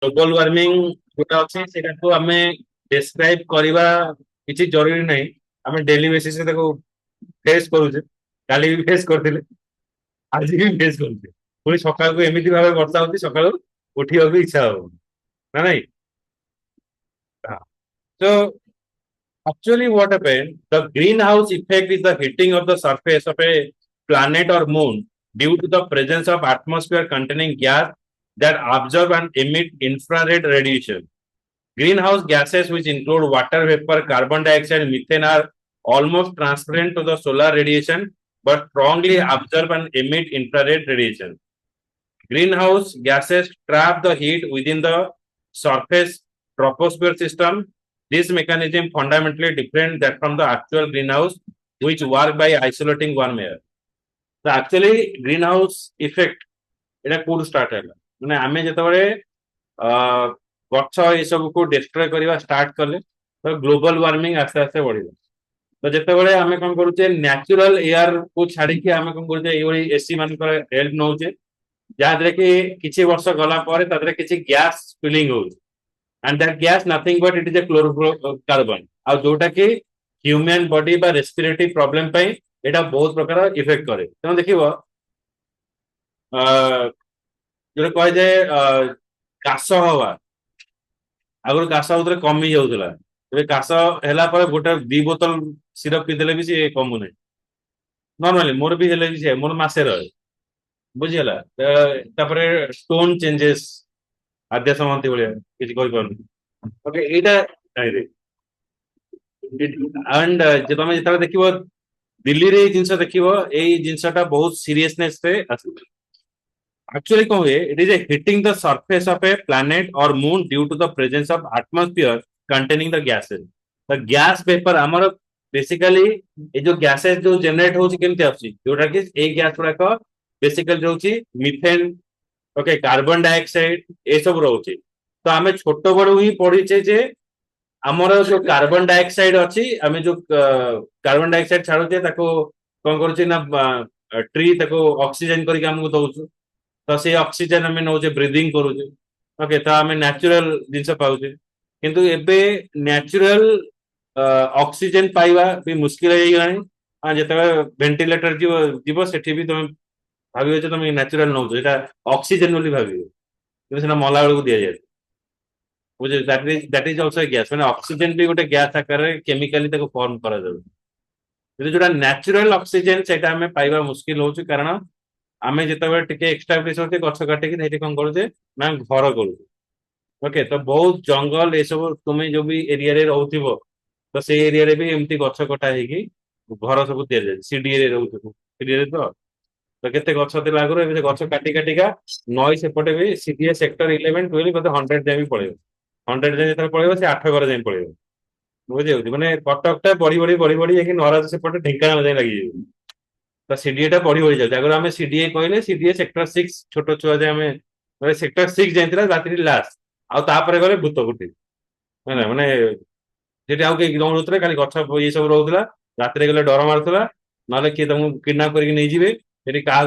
Global warming ଯୋଉଟା ଅଛି ସେଇଟାକୁ ଆମେ ଡେସ୍କ୍ରାଇବ କରିବା କିଛି ଜରୁରୀ ନାହିଁ। ଆମେ ଡେଲି ବେସିସରେ ତାକୁ ଫେସ୍ କରୁଛେ। କାଲି ବି ଫେସ୍ କରିଥିଲେ, ଆଜି ବି ଫେସ୍ କରୁଛେ। ପୁଣି ସକାଳକୁ ଏମିତି ଭାବେ ବର୍ଷା ହଉଛି, ସକାଳୁ ଉଠିବାକୁ ଇଚ୍ଛା ହବ ନା ନାଇଁ? So actually what happened, the greenhouse effect is the heating of the surface of a planet or moon due to the presence of atmosphere containing gas that absorb and emit infrared radiation. Greenhouse gases, which include water vapor, carbon dioxide, and methane, are almost transparent to the solar radiation but strongly absorb and emit infrared radiation. Greenhouse gases trap the heat within the surface troposphere system. This mechanism fundamentally different that from the actual greenhouse, which work by isolating warm air. So actually greenhouse effect এটা কোଉଠୁ start ହେଲା ମାନେ ଆମେ ଯେତେବେଳେ ଗଛ ଏସବୁକୁ destroy କରିବା start କଲେ ତ ଗ୍ଲୋବାଲ ୱାର୍ମିଂ ଆସ୍ତେ ଆସ୍ତେ ବଢିଲା। ତ ଯେତେବେଳେ ଆମେ କଣ କରୁଛେ ନ୍ୟାଚୁରାଲ ଏୟାର କୁ ଛାଡିକି ଆମେ କଣ କରୁଛେ ଏଇଭଳି ଏସି ମାନଙ୍କର ହେଲ୍ପ ନଉଛେ, ଯାହାଦ୍ୱାରା କି କିଛି ବର୍ଷ ଗଲା ପରେ ତା ଦେହରେ କିଛି ଗ୍ୟାସ୍ ସ୍ପିଲିଂ ହଉଛି। and that gas nothing but it is a chlorofluorocarbon ଆଉ ଯୋଉଟା କି ହ୍ୟୁମାନ ବଡି ବା ରେସ୍ପିରେଟରୀ ପ୍ରୋବ୍ଲେମ ପାଇଁ ଏଇଟା ବହୁତ ପ୍ରକାର ଇଫେକ୍ଟ କରେ। ତେଣୁ ଦେଖିବ ଯୋଉଟା କୁହାଯାଏ କାଶ ହବା, ଆଗରୁ କାଶ ହଉଥିଲେ କମି ଯାଉଥିଲା, ଏବେ କାଶ ହେଲା ପରେ ଗୋଟେ 2 ବୋତଲ ସିରପ ପିଇଦେଲେ ବି ସେ କମୁନାହିଁ। ନର୍ମାଲି ମୋର ବି ହେଲେ ବି ସେ ମୋର ମାସେ ରହେ, ବୁଝିହେଲା। ତାପରେ ଷ୍ଟୋନ ଚେଞ୍ଜେସ୍, ଆଦ୍ୟାସ ମହାନ୍ତି ଭଳିଆ କିଛି କହିପାରୁନି। ଓକେ ଏଇଟା ଆଣ୍ଡ ତମେ ଯେତେବେଳେ ଦେଖିବ ଦିଲ୍ଲୀରେ ଏଇ ଜିନିଷ ଦେଖିବ, ଏଇ ଜିନିଷଟା ବହୁତ ସିରିୟସନେସ ରେ ଆସୁଛି। Actually कौन हुए it is a hitting the surface of a planet or moon due to the presence of atmosphere containing the gases. The gas vapor ଆମର बेसिकली ये जो gases जो generate होची केमती आସୁଛି, जोटा कि ए गैस गुड़ाक बेसिकली रहउची मिथेन, ओके कार्बन डाइऑक्साइड ए सब रहउची। तो आमे छोट बड़ू ही पढ़ीचे जे ଆମର जो कार्बन डाइऑक्साइड अछि आमे जो कार्बन डाइऑक्साइड छाडुचे ताको कोन करूची ना ट्री ताको ऑक्सीजन करके हमको दउछु। तो से ऑक्सीजन आम नौचे ब्रिदिंग करूचे, ओके तो आम न्याचुराल जिनस पाऊे। किंतु एबे न्याचुराल ऑक्सीजन पाइबा भी मुश्किल हो गलानी। जिते वेंटिलेटर जीव सेठी भी तुम भाव तुम न्याचुराल नौ ऑक्सीजन बोली भाव कि मला बेलू दि जाए बुझे दैट इज ऑल्सो गैस मैंने ऑक्सीजन भी गोटे गैस आकार केमिकाली फॉर्म करा जो न्याचुराल ऑक्सीजन से पाइबा मुश्किल हो कारण आमे जिते टिके एक्सट्रा गछ काटिकी कौन करुचे ना घर करुचे। ओके तो बहुत जंगल ये सब तुम्हें जो भी एरिया रे रहउथिबो तो से एरिया रे भी एमती गछ कटा हेकी घर सब दिया सीडीए रे रहउथिबो सीडीए रे तो केते गछ थिला आगरो एबे गछ काटी काटिका नई सेपटे भी सीडीए सेक्टर 11 12 बोधे 100 जाए भी पळेबो 100 जाए जेतले पळेबो से 8 घर जाए पळेबो बुझे होती माने कटक टा बड़ी बड़ी बड़ी बड़ी जाके नराज सेपटे ढेंकानाल जाए लागि जाय तो सीडीए टा बढ़ी बढ़ी जाए अगर आम सीडीए कहले सीडीए सेक्टर 6 छोट छुआ जे आम सेक्टर 6 जाइला राति लास्ट आउे गले भूत कोठी माने जेटी आउ के दौड़ुले खाली गछ ये सब रोला राति गले डर मारुला ना किए तुमको किडनाप करके नहीं जीवे क्या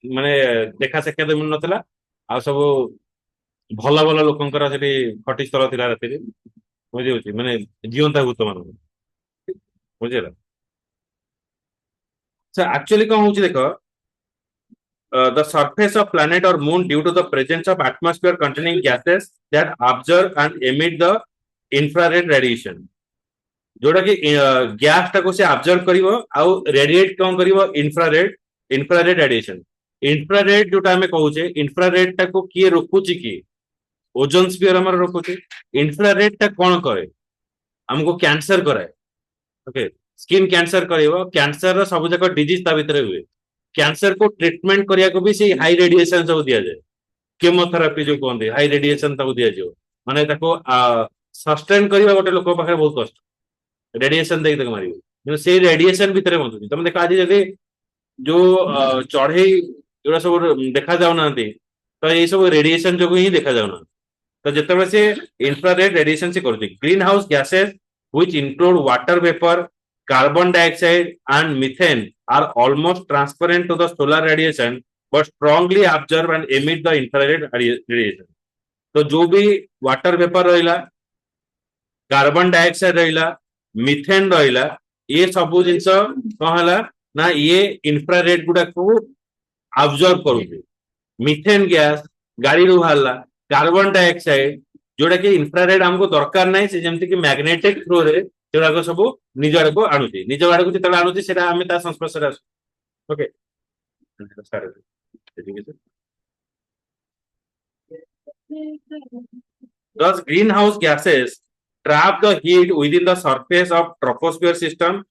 माने देखा साक्षात मिल नाला आ सब भल भल लोकंर से खटिस्थल थी राति बुझे माने जीवंता भूत मान बुझेगा। एक्चुअली कौन हो देख the surface of planet or moon due to the presence of atmosphere containing gases that absorb and emit the infrared radiation जोटा कि गैस टाको से absorb करिवो आउ रेडिएट कौन करिवो इंफ्रारेड रेडिएशन इंफ्रारेड जोटा हमें कहूचे इंफ्रारेड टाको किए रोकुची की ओजोन स्फीयर हमर रोकुची इंफ्रारेड टा कौन करे हमको कैंसर कराए। ओके स्किन कैंसर करिवो कैंसर सब जाक डिजीज ता भीतर हुए कैंसर को ट्रीटमेंट करिया को भी से हाई रेडिएशन सब दिया जाए केमोथेरापी जो कहते हाई रेडिएशन तक दिया जाए माने ताको सस्टेन करबा गोटे लोक पाखे बहुत कष्ट रेडिएशन देख मारे से रेडिएशन भितर बंधुनी तुम देख आज जब जो चढ़ई जो सब देखा जाऊना तो ये सब रेडिएशन जो ही देखा जाऊना तो जिते से इंफ्रारेड रेडिएशन से करुच्ची greenhouse gases which include water vapour carbon dioxide and methane are almost transparent to the solar radiation but strongly absorb and emit the infrared radiation. तो जो भी वाटर वेपर रहा, कार्बन डाइऑक्साइड रहा, methane रहा, ये सब जिनस कौन है ना ये इंफ्रारेड गुड़ा को अब्जर्व करुचे। मिथेन गैस गाड़ी रू बाहर, कार्बन डाइऑक्साइड जोटा कि इंफ्रारेड हमको दरकार ना से जमती कि मैग्नेटिक थ्रू रे सेगुड़ा सब निज आड़ को आणुची, निज आड़ को जो आणुची से आम संस्पर्श okay. Thus, greenhouse gases trap the heat within the surface of troposphere system.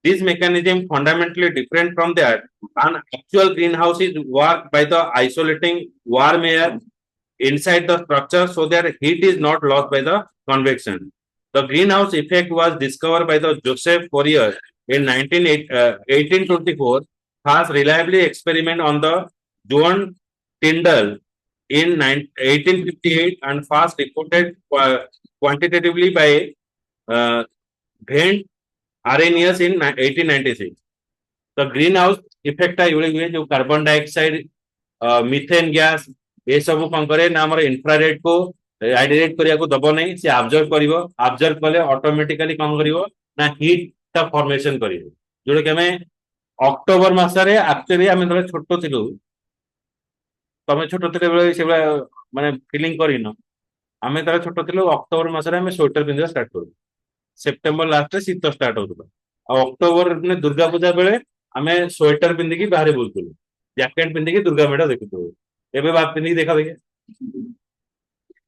This mechanism fundamentally different from that. An actual greenhouse is worked by the isolating warm air inside the structure so that heat is not lost by the convection. The greenhouse effect was discovered by the Joseph Fourier in 1824. Has reliably experiment on the Joan Tyndall in 1858 and first reported quantitatively by uh, Brent Arrhenius in 1896. The greenhouse effect जो carbon dioxide methane gas ये सब कौन करे ना हमर infrared को आइडेट करिया को दबो नहीं से ऑब्जर्व करिवो, ऑब्जर्व कले ऑटोमेटिकली कौन करिवो ना हीट ता फॉर्मेशन करिवो जोटा कि हमें अक्टोबर मासरे एक्चुअली हमें थोड़ा छोटो थिलु तमे छोटो थिले बेले से माने फीलिंग करिनो आमे तारे छोटो थिलु अक्टोबर मासरे हमें स्वेटर पिंदिया स्टार्ट करू, सेप्टेम्बर लास्ट रे शीत स्टार्ट होतला आ अक्टोबर ने दुर्गा पूजा बेले आमे स्वेटर पिंदिकी बाहर बुलतुलु, जैकेट पिंदिकी दुर्गा मेढा देखुतु। एबे बात पिंदिकी देखा देखे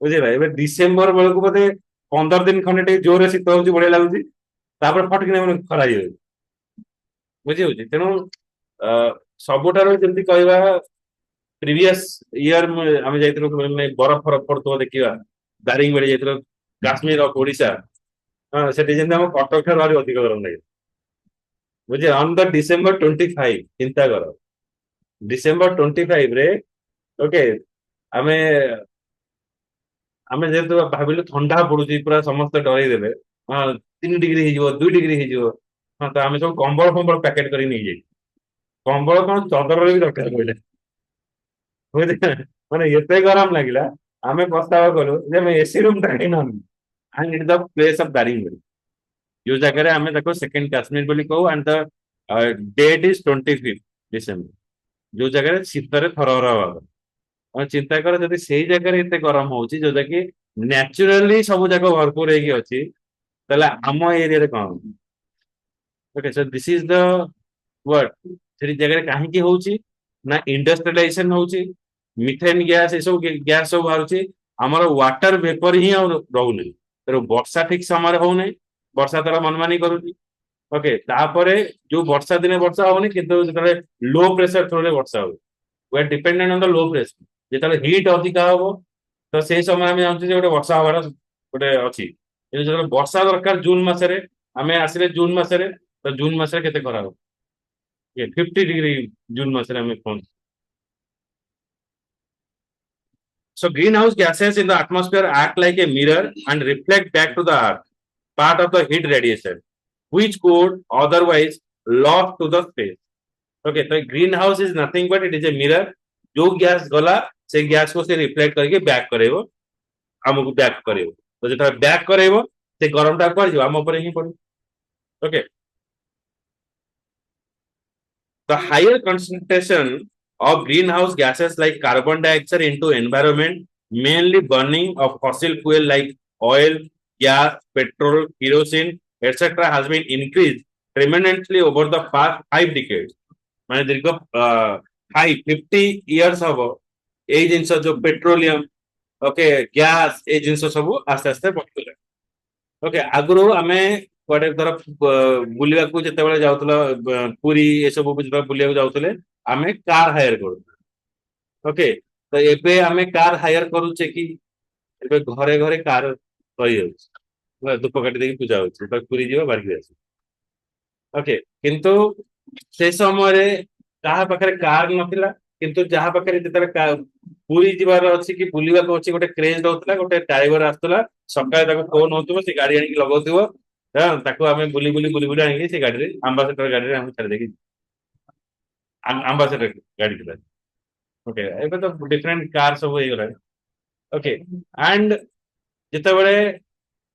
बुझिला एबे डिसेंबर बेलको बोधे 15 दिन खंडे टे जोरे शीत होउची बढिया लागुची तापर फट किने मन खरा हियो बुझी होची तेनु सबुठारो जेंति कहबा प्रीवियस ईयर आमे जाइतिलो माने बरफ फरक पड़तो देखिबा दारिंग बेले जाइतिलो काश्मीर ऑफ ओडिशा हां सेठी जेंति हम कटक ठार भारी अधिक गरम लागे बुझे ऑन द डिसेंबर 25 चिंता करो डिसेंबर 25 रे ओके आमे आमे जेतु भाबिलु ठंडा पडुची पूरा समस्त डरै देबे हां 3 डिग्री हिजिवो 2 डिग्री हिजिवो हां तो आमे सब कंबल कंबल पैकेट करी नै जाई कंबल कोन चदर रे भी दरकार पड़ले बुझे माने एते गरम लागिला आमे प्रस्ताव करू जे मैं एसी रूम टाणी न and it the place of Daringbadi जो जगह रे आमे देखो सेकंड कश्मीर बोली कहू and the date is 25 December जो जगह रे शीत रे थरहर हवा और चिंता कर जदि सेई जगह रे एते गरम होउची जोटा कि नेचुरली सब जगह भरपूर हेकी अछि तले आम एरिया रे कोन okay so this is the word से जगह रे काहे की होउची ना इंडस्ट्रियलाइजेशन होउची मिथेन गैस ये सब गैस सब बाहर आमर वाटर वेपर ही रोनी तो वर्षा ठीक समय होनी वर्षा तार मनमानी करुच्ची ओके तापरे जो वर्षा दिने वर्षा होनी किंतु जो लो प्रेशर थ्रू वर्षा हो we are dependent on the low pressure जो हिट अधिक हम तो से समय आम जानते गोटे वर्षा हबार गोटे अच्छी जो वर्षा दरकार जून मसरे आम आसिले जून मसरे तो जून मसरे केते खरा हो 50 डिग्री जून मसरे आम पहुंच। So greenhouse gases in the atmosphere act like a mirror and reflect back to the earth part of the heat radiation, which could otherwise lost to the space. Okay, so greenhouse is nothing but it is a mirror. जो gas गला से gas को से reflect करके back करेबो हमको back करेबो तो जेटा back करेबो से गरम टा कर हम ऊपर ही पड़ो okay. The higher concentration of greenhouse gases like carbon dioxide into environment, mainly burning of fossil fuel like oil, gas, petrol, kerosene, etc., has been increased tremendously over the past 5 decades. माने दीर्घ 50 years हबो एई जिंस जो petroleum okay gas ए जिंस सब आस्ते आस्ते बढ़ुला okay आगरो आमे कुआडे धर बुलिया को जते बेले जाउतला पुरी ए सब जते बुलिया को जाउतले आमे कार हायर करू ओके तो एबे आमे कार हायर करूचे कि एबे घरे घरे कार रही जाउछ धूप काटी देकी पूजा होछ तो पुरी जीवा बारकी आसी ओके किंतु से समय रे कहा पाखरे कार नथिला किंतु जहा पाखरे जते पुरी जीवार अछि कि बुलिवा को अछि गोटे क्रेज होतला गोटे ड्राइवर आस्तला सकाळे ताको फोन होतबो से गाड़ी आनी लगौथिबो हां ताको हमें बुली बुली बुली बुली आनी से गाड़ी रे एम्बेसडर गाड़ी रे हम छाड़ देकी एम्बेसडर गाड़ी दिला ओके एबे तो डिफरेंट कार सब होई गला ओके एंड ଯେତେବେଳେ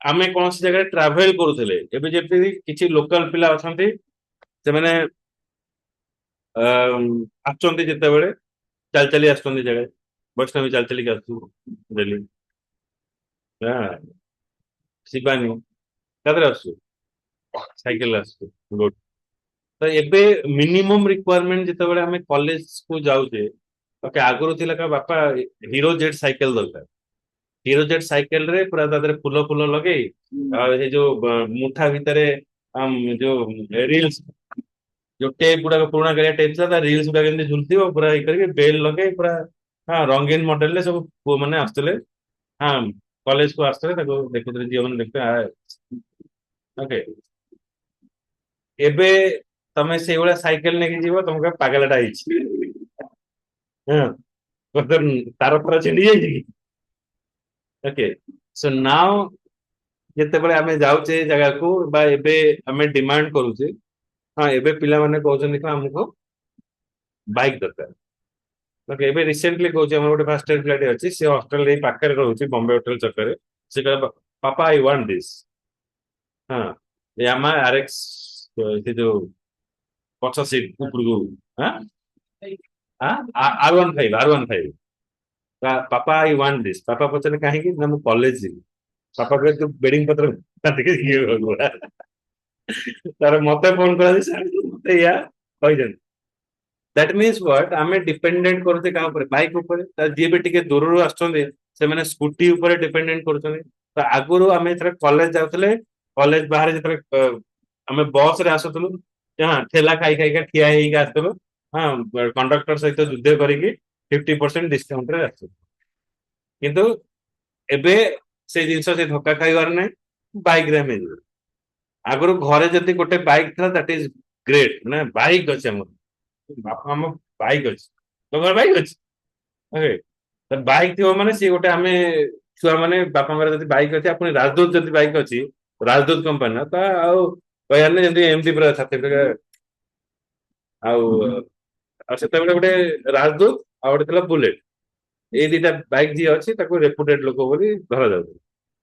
ଆମେ କୌଣସି ଜାଗାରେ ଟ୍ରାଭେଲ କରୁଥିଲେ ଏବେ ଯେମିତି କିଛି ଲୋକାଲ ପିଲା ଅଛନ୍ତି ସେମାନେ ଆସୁଛନ୍ତି ଯେତେବେଳେ ଚାଲି ଚାଲି ଆସୁଛନ୍ତି ଜାଗା ବୈଷ୍ଣବୀ ଚାଲି ଚାଲିକି ଆସୁ ଡେଲି ଶିବାନୀ କାଧରେ ଆସୁ ସାଇକେଲ ଆସୁ ଗୁଡ ତ ଏବେ ମିନିମମ ରିକ୍ୱାରମେଣ୍ଟ ଯେତେବେଳେ ଆମେ କଲେଜ କୁ ଯାଉଛେ ଓକେ ଆଗରୁ ଥିଲା କା ବାପା ହିରୋ ଜେଟ୍ ସାଇକେଲ ଦରକାର ହିରୋ ଜେଟ୍ ସାଇକେଲ ରେ ପୁରା ତା ଦେହରେ ଫୁଲ ଫୁଲ ଲଗେଇ ଆଉ ଏ ଯୋଉ ମୁଠା ଭିତରେ ଯୋଉ ରିଲ୍ସ ଯୋଉ ଟେପ୍ ଗୁଡାକ ପୁରୁଣା କାଳିଆ ଟେପ୍ ଥିଲା ତା ରିଲ୍ସ ଗୁଡାକ ଏମିତି ଝୁଲୁଥିବ ପୁରା ଇଏ କରିକି ବେଲ ଲଗେଇ ପୁରା ହଁ ରଙ୍ଗୀନ ମଡେଲ ରେ ସବୁ ପୁଅ ମାନେ ଆସୁଥିଲେ ହଁ କଲେଜ କୁ ଆସୁଥିଲେ ତାକୁ ଦେଖୁଥିଲେ ଝିଅ ମାନେ ଦେଖୁଥିଲେ ଓକେ ଏବେ ତମେ ସେଇଭଳିଆ ସାଇକେଲ ନେଇକି ଯିବ ତମକୁ ପାଗଲଟା ହେଇଛି ହଁ ତାର ପୁରା ଛିଣ୍ଡି ଯାଇଛି କି ଓକେ ସୋ ନାଓ ଯେତେବେଳେ ଆମେ ଯାଉଛେ ଜାଗାକୁ ବା ଏବେ ଆମେ ଡିମାଣ୍ଡ କରୁଛେ ହଁ ଏବେ ପିଲାମାନେ କହୁଛନ୍ତି କି ଆମକୁ ବାଇକ୍ ଦରକାର ଓକେ ଏବେ ରିସେଣ୍ଟଲି କହୁଛି ଆମର ଗୋଟେ ଫାଷ୍ଟ ପିଲାଟେ ଅଛି ସେ ହଷ୍ଟେଲ ଏଇ ପାଖରେ ରହୁଛି ବମ୍ବେ ହୋଟେଲ ଛକରେ ସେ କହିଲା ପାପା ଆଇ ୱାଣ୍ଟ ଦିସ୍ ହଁ ୟାମା ଆରଏକ୍ସ ସେ ଯୋଉ ପଛ ସିଟ୍ ଉପରକୁ ହଁ R15 papa I want this papa ପଚାରିଲେ କାହିଁକି ନା ମୁଁ କଲେଜ ଯିବି ପାପା କହିଲେ ତୁ ବେଡିଂ ପତ୍ର କାଟିକି ଇଏ କରିବୁ। ତାର ମତେ ଫୋନ କଲା ମତେ ଏଇଆ କହିଛନ୍ତି ଦ୍ୟାଟ ମିନ୍ସ ହ୍ୱାଟ ଆମେ ଡିପେଣ୍ଡେଣ୍ଟ କରୁଛେ କାହା ଉପରେ ବାଇକ୍ ଉପରେ ଯିଏ ବି ଟିକେ ଦୂରରୁ ଆସୁଛନ୍ତି ସେମାନେ ସ୍କୁଟି ଉପରେ ଡିପେଣ୍ଡେଣ୍ଟ କରୁଛନ୍ତି ତ ଆଗରୁ ଆମେ ଯେତେବେଳେ କଲେଜ ଯାଉଥିଲେ କଲେଜ ବାହାରେ ଯେତେବେଳେ ଆମେ ବସ ରେ ଆସୁଥିଲୁ ହଁ ଠେଲା ଖାଇ ଖାଇକା ଠିଆ ହେଇକି ଆସୁଥିଲୁ ହଁ କଣ୍ଡକ୍ଟର ସହିତ ଯୁଦ୍ଧ କରିକି 50% ଡିସକାଉଣ୍ଟରେ ଆସୁଥିଲୁ କିନ୍ତୁ ଏବେ ସେଇ ଜିନିଷ ସେ ଧକ୍କା ଖାଇବାର ନାହିଁ ବାଇକରେ ଆମେ ଯିବୁ ଆଗରୁ ଘରେ ଯଦି ଗୋଟେ ବାଇକ୍ ଥିଲା ଦ୍ୟାଟ ଇଜ ଗ୍ରେଟ୍ ମାନେ ବାଇକ୍ ଅଛି ଆମର ବାପା ଆମ ବାଇକ୍ ଅଛି ତମର ବାଇକ୍ ଅଛି ଓକେ ବାଇକ୍ ଥିବ ମାନେ ସିଏ ଗୋଟେ ଆମେ ଛୁଆ ମାନେ ବାପାଙ୍କର ଯଦି ବାଇକ୍ ଅଛି ଆପଣ ରାଜଦୂତ ଯଦି ବାଇକ୍ ଅଛି ରାଜଦୂତ କମ୍ପାନୀର ତା ଆଉ କହିବାର ନାହିଁ ଯେମିତି ଏମିତି ପୁରା ସାର୍ଟିଫିକେଟ ଆଉ ଆଉ ସେତେବେଳେ ଗୋଟେ ରାଜଦୂତ ଆଉ ଗୋଟେ ଥିଲା ବୁଲେଟ ଏଇ ଦିଟା ବାଇକ୍ ଯିଏ ଅଛି ତାକୁ ରେପୁଟେଡ ଲୋକ ବୋଲି ଧରାଯାଉଛି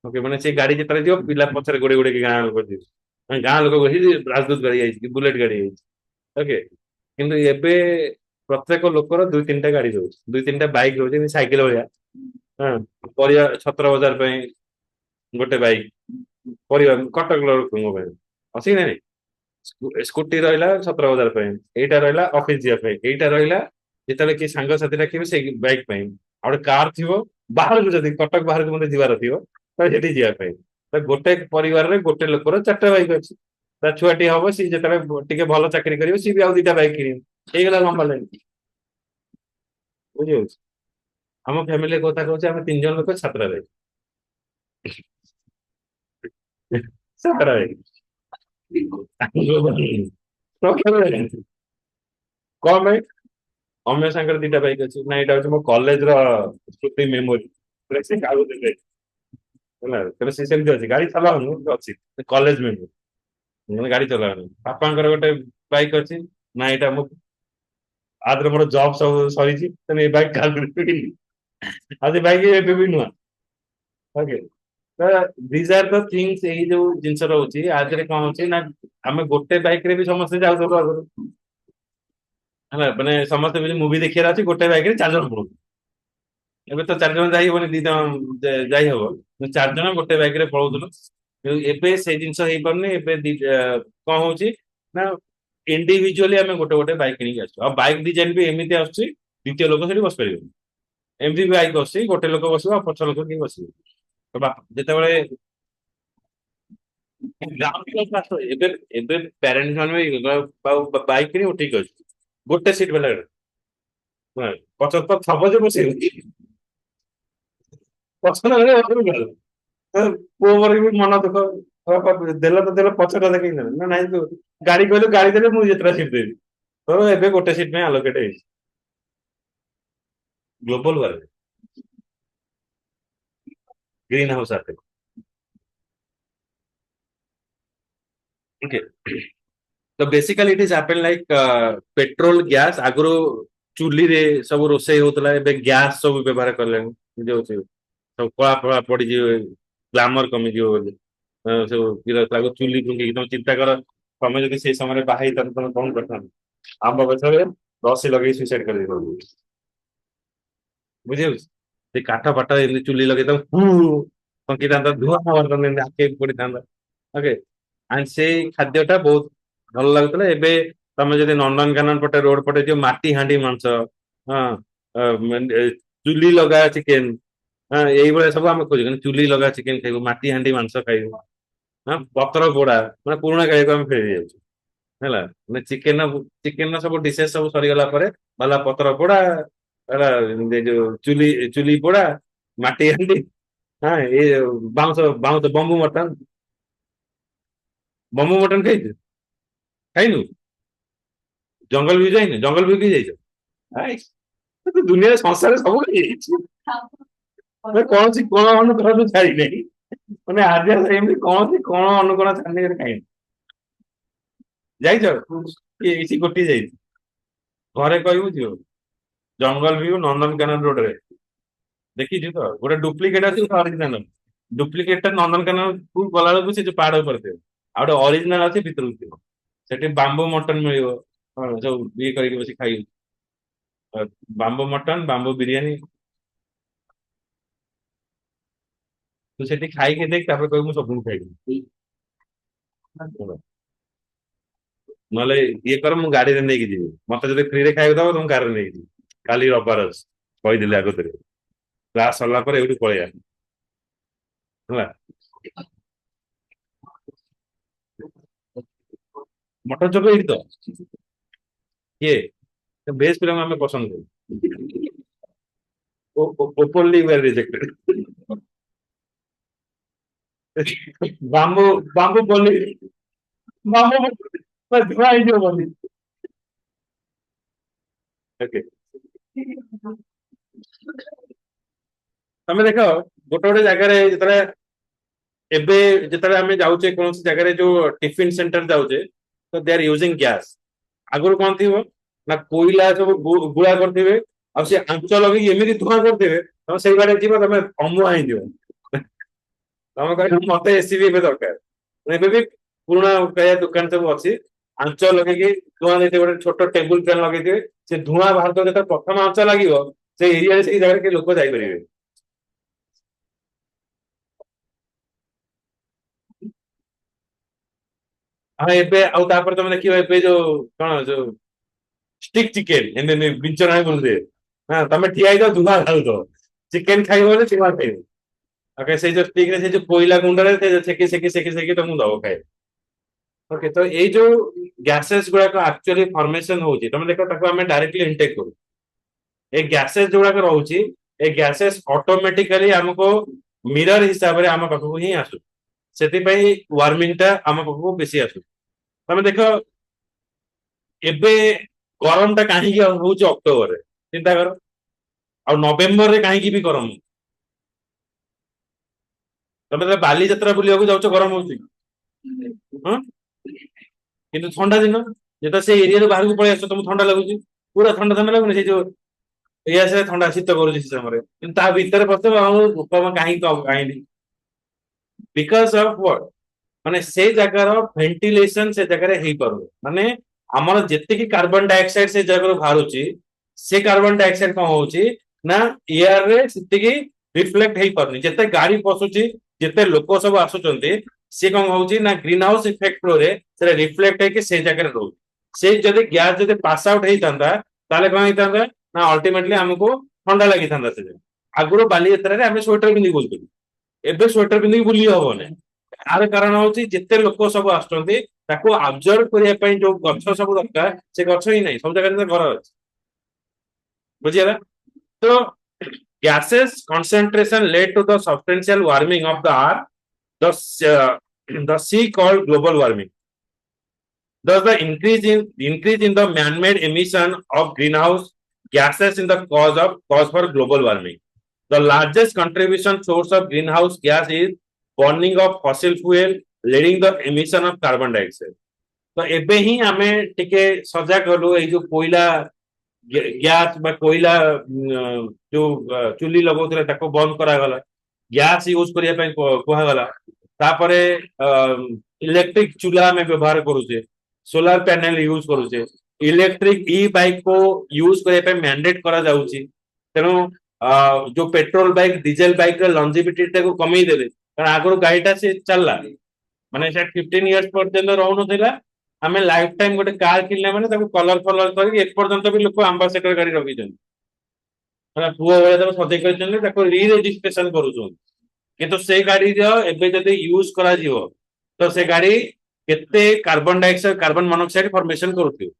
ଓକେ ମାନେ ସେ ଗାଡି ଯେତେବେଳେ ଯିବ ପିଲା ପଛରେ ଗୋଡେଇ ଗୋଡେଇକି ଗାଁ ଲୋକ ଯିବେ ମାନେ ଗାଁ ଲୋକ କହି ରାଜଦୂତ ଗାଡି ଯାଇଛି କି ବୁଲେଟ ଗାଡି ଯାଇଛି ଓକେ କିନ୍ତୁ ଏବେ ପ୍ରତ୍ୟେକ ଲୋକର ଦୁଇ ତିନିଟା ଗାଡି ରହୁଛି ଦୁଇ ତିନିଟା ବାଇକ୍ ରହୁଛି ଯେମିତି ସାଇକେଲ ଭଳିଆ ହଁ ପରିବା ଛତ୍ର ବଜାର ପାଇଁ ଗୋଟେ ବାଇକ୍ ପରିବା କଟକ ଲୋକଙ୍କ ପାଇଁ ଅଛି କି ନାଇଁ ସ୍କୁଟି ରହିଲା ଛତ୍ର ବଜାର ପାଇଁ ଏଇଟା ରହିଲା ଅଫିସ ଯିବା ପାଇଁ ଏଇଟା ରହିଲା ଯେତେବେଳେ କି ସାଙ୍ଗସାଥି ଡାକିବେ ସେଇ ବାଇକ୍ ପାଇଁ ଆଉ ଗୋଟେ କାର୍ ଥିବ ବାହାରକୁ ଯଦି କଟକ ବାହାରକୁ ମତେ ଯିବାର ଥିବ ତ ସେଠି ଯିବା ପାଇଁ ତ ଗୋଟେ ପରିବାରରେ ଗୋଟେ ଲୋକର ଚାରିଟା ବାଇକ୍ ଅଛି ତା ଛୁଆଟି ହବ ସିଏ ଯେତେବେଳେ ଟିକେ ଭଲ ଚାକିରି କରିବ ସିଏ ବି ଆଉ ଦିଟା ବାଇକ୍ କିଣିବ ହେଇଗଲା ଲମ୍ବା ଲାଇନ ବୁଝିହଉଛି ଆମ ଫ୍ୟାମିଲି କଥା କହୁଛି ଆମେ 3 ଜଣ ଲୋକ ସାତଟା ବାଇକ୍ ସାତଟା ବାଇକ୍ କଣ ପାଇଁ ଅମୀୟ ସାଙ୍ଗରେ ଦିଟା ବାଇକ୍ ଅଛି ନା ଏଇଟା ହଉଛି ମୋ କଲେଜର ସ୍ମୃତି ମେମୋରି ସେ କାହାକୁ ଦେବେ ହେଲା ତେବେ ସେ ସେମିତି ଅଛି ଗାଡି ଚଲାଉନି ଅଛି କଲେଜ ମେମୋରି ମାନେ ଗାଡି ଚଲାଉନି ବାପାଙ୍କର ଗୋଟେ ବାଇକ୍ ଅଛି ନା ଏଇଟା ମୁଁ ଆದ್ರೆ ମୋର ଜବ୍ ସବୁ ସରିଛି ତେଣୁ ଏ ବାଇକ୍ କାହାକୁ ଦେବିନି ଆଉ ସେ ବାଇକ୍ ଏବେ ବି ନୁହଁ ଓକେ ତ ଦିଜ୍ ଆର୍ ଦ ଥିଙ୍ଗସ ଏଇ ଯୋଉ ଜିନିଷ ରହୁଛି ଆ ଦେହରେ କଣ ହଉଛି ନା ଆମେ ଗୋଟେ ବାଇକ୍ ରେ ବି ସମସ୍ତେ ଯାଉଥିଲୁ ଆଗରୁ ହେଲା ମାନେ ସମସ୍ତେ ବି ମୁଭି ଦେଖିବାର ଅଛି ଗୋଟେ ବାଇକ୍ ରେ 4 ଜଣ ପଳଉ ଏବେ ତ 4 ଜଣ ଯାଇ ହବନି 2 ଜଣ ଯାଇ ହବ 4 ଜଣ ଗୋଟେ ବାଇକ୍ ରେ ପଳଉଥିଲୁ କିନ୍ତୁ ଏବେ ସେଇ ଜିନିଷ ହେଇପାରୁନି ଏବେ କଣ ହଉଛି ନା ଇଣ୍ଡିଭିଜୁଆଲି ଆମେ ଗୋଟେ ଗୋଟେ ବାଇକ୍ କିଣିକି ଆସୁଛୁ ଆଉ ବାଇକ୍ ଡିଜାଇନ ବି ଏମିତି ଆସୁଛି ଦ୍ୱିତୀୟ ଲୋକ ସେଠି ବସିପାରିବନି ଏମିତି ବାଇକ୍ ଆସୁଛି ଗୋଟେ ଲୋକ ବସିବ ଆଉ ପଛ ଲୋକ କେହି ବସିବ ଯେତେବେଳେ ଏବେ ଏବେ ପ୍ୟାରେଣ୍ଟ ମାନେ ବାଇକ୍ କିଣିବ ଠିକ ଅଛି ଗୋଟେ ସିଟ୍ ବାଲା ପଛ ତ ଥବ ଯେ ବସେଇବ ପଛ ପୁଅ ମୋର ବି ମନ ଦୁଃଖ ଦେଲ ତ ଦେଲ ପଛଟା ଦେଖେଇ ନେବେ ନା ନାଇଁ ତୁ ଗାଡି କହିଲୁ ଗାଡି ଦେଲେ ମୁଁ ଯେତେଟା ସିଟ୍ ଦେବି ତ ଏବେ ଗୋଟେ ସିଟ୍ ପାଇଁ ଆଲୋକେଟ ହେଇଛି global warming greenhouse effect ତ basically it is happen like petrol gas ଆଗରୁ ଚୁଲିରେ ସବୁ ରୋଷେଇ ହଉଥିଲା ଏବେ ଗ୍ୟାସ ସବୁ ବ୍ୟବହାର କଲେଣି ବୁଝିହଉଛି ସବୁ କଳା ଫଳା ପଡିଯିବ, ଗ୍ଲାମର କମିଯିବ ବୋଲି ସବୁ ତାକୁ ଚୁଲି ଫୁଙ୍କିକି ତମେ ଚିନ୍ତା କର, ତମେ ଯଦି ସେଇ ସମୟରେ ବାହା ହେଇଥାନ୍ତ ତମେ କଣ କରିଥାନ୍ତ? ଆମ୍ବ ଗଛରେ ରସି ଲଗେଇ ସୁଇସାଇଡ କରିଦେଇଥାନ୍ତ, ବୁଝିଯାଉଛି? ସେ କାଠ ଫାଟ ଏମିତି ଚୁଲି ଲଗେଇ ତମେ ଫୁଙ୍କିଥାନ୍ତ, ଧୂଆଁ ବାହାରିଥାନ୍ତା, ଏମିତି ଆଖି ପଡିଥାନ୍ତା। ଓକେ, ଆଣ୍ଡ ସେଇ ଖାଦ୍ୟ ଟା ବହୁତ ଭଲ ଲାଗୁଥିଲା। ଏବେ ତମେ ଯଦି ନନ୍ଦନକାନନ ପଟେ ରୋଡ ପଟେ ଯିବ, ମାଟି ହାଣ୍ଡି ମାଂସ, ହଁ, ଚୁଲି ଲଗା ଚିକେନ, ହଁ, ଏଇଭଳିଆ ସବୁ ଆମେ ଖୋଜୁ, କିନ୍ତୁ ଚୁଲି ଲଗା ଚିକେନ ଖାଇବୁ, ମାଟି ହାଣ୍ଡି ମାଂସ ଖାଇବୁ, ହଁ, ପତ୍ର ପୋଡା, ମାନେ ପୁରୁଣା ଖାଇବାକୁ ଆମେ ଫେରି ଯାଉଛୁ ହେଲା। ମାନେ ଚିକେନ ସବୁ ଡିସେସ୍ ସବୁ ସରିଗଲା ପରେ ଭଲ ପତ୍ର ପୋଡା ହେଲା, ଏ ଯୋଉ ଚୁଲି ପୋଡା, ମାଟି ହାଣ୍ଡି, ହଁ, ଏଇ ବାଉଁଶ ବାଉଁଶ ବମ୍ବୁ ମଟନ ଖାଇଛୁ? ଖାଇନୁ? ଜଙ୍ଗଲ ବି ଯାଇନି? ଜଙ୍ଗଲ ବି ଯାଇଛ? ଆଇ, ତ ଦୁନିଆରେ ସଂସାରରେ ସବୁ ହେଇଯାଇଛି, ମାନେ କୌଣସି କୋଣ ଅନୁକୋଣ ଛାଡିନେଇ, ମାନେ ଆଜି ଏମିତି କୌଣସି କୋଣ ଅନୁକୋଣ ଛାଡିନେଇ ଖାଇନି। ଯାଇଛ? କିଛି ଗୋଟିଏ ଯାଇଛି, ଘରେ କହିବୁ ଯିବ। ଜଙ୍ଗଲ ଭିଉ ନନ୍ଦନକାନନ ରୋଡରେ ଦେଖିଛୁ ତ, ଗୋଟେ ଡୁପ୍ଲିକେଟ ଅଛି, ଗୋଟେ ଅରିଜିନାଲ। ଡୁପ୍ଲିକେଟ ଟା ନନ୍ଦନକାନନ କୁ ଗଲାବେଳକୁ ସେ ଯୋଉ ପାହାଡ ଉପରେ ଥିବ, ଆଉ ଗୋଟେ ଅରିଜିନାଲ ଅଛି ଭିତରକୁ ଥିବ। ସେଠି ବାମ୍ବୋ ମଟନ ମିଳିବ, ହଁ, ସବୁ ଇଏ କରିକି ବସି ଖାଇବୁ। ବାମ୍ବୋ ମଟନ, ବାମ୍ବୋ ବିରିୟାନୀ, ତୁ ସେଠି ଖାଇକି ଦେଖ, ତାପରେ କହିବୁ ମୁଁ ସବୁଦିନ ଖାଇବି। ନହେଲେ ଇଏ କର, ମୁଁ ଗାଡିରେ ନେଇକି ଯିବି, ମତେ ଯଦି ଫ୍ରିରେ ଖାଇବାକୁ ଦବ ତ ମୁଁ ଗାଡିରେ ନେଇକି ଯିବି। କାଲି ରବିବାର ଅଛି, କହିଦେଲି ଆଗତରେ, କ୍ଲାସ ସରିଲା ପରେ ଏଇଠୁ ପଳେଇବା ହେଲା। ମଟନ ଚପ ଏଇଠି ତ, କିଏ? ବେଶ ପିଲାଙ୍କୁ ଆମେ ପସନ୍ଦ କରୁ, openly well rejected. Bamboo bamboo ବୋଲି, ବାମ୍ବୋ ଧୂଆ ହେଇଯିବ ବୋଲି। ଓକେ, ତମେ ଦେଖ ଗୋଟେ ଗୋଟେ ଜାଗାରେ ଯେତେବେଳେ, ଏବେ ଯେତେବେଳେ ଆମେ ଯାଉଛେ କୌଣସି ଜାଗାରେ ଯୋଉ ଟିଫିନ ସେଣ୍ଟର ଯାଉଛେ, ତ ଦେ ଆର ୟୁଜିଂ ଗ୍ୟାସ। ଆଗରୁ କଣ ଥିବ ନା କୋଇଲା ସବୁ ଗୁଳା କରିଥିବେ, ଆଉ ସେ ଆଞ୍ଚ ଲଗେଇକି ଏମିତି ଧୂଆଁ କରିଥିବେ, ତମେ ସେଇ ବାଟେ ଯିବ ତମେ ଅମୁଆ ହେଇଯିବ। ତମେ କହିବ ମତେ ଏସିବି ଏବେ ଦରକାର। ଏବେ ବି ପୁରୁଣା ଖାଇବା ଦୋକାନ ସବୁ ଅଛି, ଆଞ୍ଚ ଲଗେଇକି ଧୂଆଁ ଦେଇଥିବେ, ଗୋଟେ ଛୋଟ ଟେବୁଲ ଫ୍ୟାନ ଲଗେଇଥିବେ, ସେ ଧୂଆଁ ବାହାରୁଥିବ, ଯେତେବେଳେ ପ୍ରଥମ ଆଞ୍ଚ ଲାଗିବ ସେ ଏରିଆରେ ସେଇ ଜାଗାରେ କେହି ଲୋକ ଯାଇପାରିବେ। ହଁ, ଏବେ ଆଉ ତାପରେ ତମେ ଦେଖିବ ଏବେ ଯୋଉ କଣ ଯୋଉ ଷ୍ଟିକ୍ ଚିକେନ ଏମିତି ବିଞ୍ଚଣା ବୁଲୁଥିବେ, ହଁ, ତମେ ଠିଆ ହେଇଯାଅ ଧୂଆଁ ଢାଳୁଥିବ, ଚିକେନ ଖାଇବ ବୋଲେ ଧୂଆଁ ଖାଇବ। ଓକେ, ସେଇ ଯୋଉ ଷ୍ଟିକ୍ ରେ ସେଇ ଯୋଉ କୋଇଲା ଗୁଣ୍ଡରେ ସେକି ସେକି ସେକି ସେକି ତମକୁ ଦବ ଖାଇବ। ଓକେ, ତ ଏଇ ଯୋଉ ଗ୍ୟାସେସ୍ ଗୁଡାକ ଆକ୍ଚୁଆଲି ଫର୍ମେସନ ହଉଛି, ତମେ ଦେଖ ତାକୁ ଆମେ ଡାଇରେକ୍ଟଲି ଇନଟେକ୍ କରୁ। ଏଇ ଗ୍ୟାସେସ୍ ଯୋଉଗୁଡାକ ରହୁଛି, ଏ ଗ୍ୟାସେସ୍ ଅଟୋମେଟିକାଲି ଆମକୁ ମିରର ହିସାବରେ ଆମ ପାଖକୁ ହିଁ ଆସୁଛି। ସେଥିପାଇଁ ୱାର୍ମିଂ ଟା ଆମ ପାଖକୁ ବେଶୀ ଆସୁଛି। ତମେ ଦେଖ ଏବେ ଗରମ ଟା କାହିଁକି ହଉଛି ଅକ୍ଟୋବରରେ, ଚିନ୍ତା କର। ଆଉ ନଭେମ୍ବରରେ କାହିଁକି ବି ଗରମ? ତମେ ଯେତେବେଳେ ବାଲିଯାତ୍ରା ବୁଲିବାକୁ ଯାଉଛ ଗରମ ହଉଛି, ହଁ, କିନ୍ତୁ ଥଣ୍ଡା ଦିନ ଯେତେବେଳେ ସେ ଏରିଆରୁ ବାହାରକୁ ପଳେଇ ଆସୁଛ ତମକୁ ଥଣ୍ଡା ଲାଗୁଛି, ପୁରା ଥଣ୍ଡା ଥଣ୍ଡା ଲାଗୁନି, ସେଇ ଯୋଉ ଏଇଆ ସେ ଥଣ୍ଡା ଶୀତ କରୁଛି ସେ ସମୟରେ, କିନ୍ତୁ ତା ଭିତରେ ପଶିବ ଆଉ ଭୂକମ୍ପ କାହିଁକି? Because of what? ମାନେ ସେ ଜାଗାର ଭେଣ୍ଟିଲେସନ ସେ ଜାଗାରେ ହେଇପାରୁନି, ମାନେ ଆମର ଯେତିକି କାର୍ବନ ଡାଇଅକ୍ସାଇଡ ସେ ଜାଗାରୁ ବାହାରୁଛି, ସେ କାର୍ବନ ଡାଇଅକ୍ସାଇଡ କଣ ହଉଛି ନା ଏୟାର ରେ ସେତିକି ରିଫ୍ଲେକ୍ଟ ହେଇପାରୁନି। ଯେତେ ଗାଡି ପଶୁଛି, ଯେତେ ଲୋକ ସବୁ ଆସୁଛନ୍ତି, ସେ କଣ ହଉଛି ନା ଗ୍ରୀନ ହାଉସ ଇଫେକ୍ଟ ଥ୍ରୋରେ ସେଟା ରିଫ୍ଲେକ୍ଟ ହେଇକି ସେଇ ଜାଗାରେ ରହୁଛି। ସେଇ ଯଦି ଗ୍ୟାସ ଯଦି ପାସ ଆଉଟ ହେଇଥାନ୍ତା, ତାହେଲେ କଣ ହେଇଥାନ୍ତା ନା ଅଲ୍ଟିମେଟଲି ଆମକୁ ଥଣ୍ଡା ଲାଗିଥାନ୍ତା। ସେ ଆଗରୁ ବାଲିଯାତ୍ରାରେ ଆମେ ସ୍ୱେଟର ପିନ୍ଧିକି ବୁଲୁଥିଲୁ, ଏବେ ସ୍ୱେଟର ପିନ୍ଧିକି ବୁଲି ହବନି। ଆର କାରଣ ହଉଛି ଯେତେ ଲୋକ ସବୁ ଆସୁଛନ୍ତି, ତାକୁ ଆବଜର୍ଭ କରିବା ପାଇଁ ଯୋଉ ଗଛ ସବୁ ଦରକାର, ସେ ଗଛ ହିଁ ନାହିଁ, ସବୁ ଜାଗାରେ ଘର ଅଛି। ବୁଝିହେଲା ତ? Gases concentration led to the substantial warming of the earth, the sea called global warming. Thus, the increase in the man-made emission of greenhouse gases in the cause for global warming. The largest contribution source of greenhouse gas is burning of fossil fuel, leading the emission of carbon dioxide. तो ଏବେ ହିଁ ଆମେ ଟିକେ ସଜାଗ ଗଲୁ, ଏଇ ଯୋଉ କୋଇଲା ଗ୍ୟାସ ବା କୋଇଲା ଯୋଉ ଚୁଲି ଲଗାଉଥିଲେ ତାକୁ ବନ୍ଦ କରାଗଲା। ଗ୍ୟାସ ୟୁଜ କରିବା ପାଇଁ କୁହାଗଲା। ତାପରେ ଇଲେକ୍ଟ୍ରିକ ଚୁଲା ଆମେ ବ୍ୟବହାର କରୁଛେ, सोलार पैनल यूज करुचे, इलेक्ट्रिक ई बाइक को यूज करने पे मैंडेट करा जाउची। तेणु जो पेट्रोल बाइक डीजेल बाइक ର लंजिविटी को कमी देले, कारण आगरो गाड़ीटा से चलला माने से 15 इयर्स पर्यंत रहउनथिला। आमे लाइफ टाइम गोटे कार किनले माने ताको कलर फलर करके एक पर्यंत भी लोक एम्बासेडर गाड़ी रखिछन, माने पुओ भले ताको सजै करछन, ताको री रजिस्ट्रेशन करूछन। किंतु से गाड़ी जो एबे जदि यूज करा जिवो तो से गाड़ी केते carbon dioxide carbon monoxide formation करूथियो।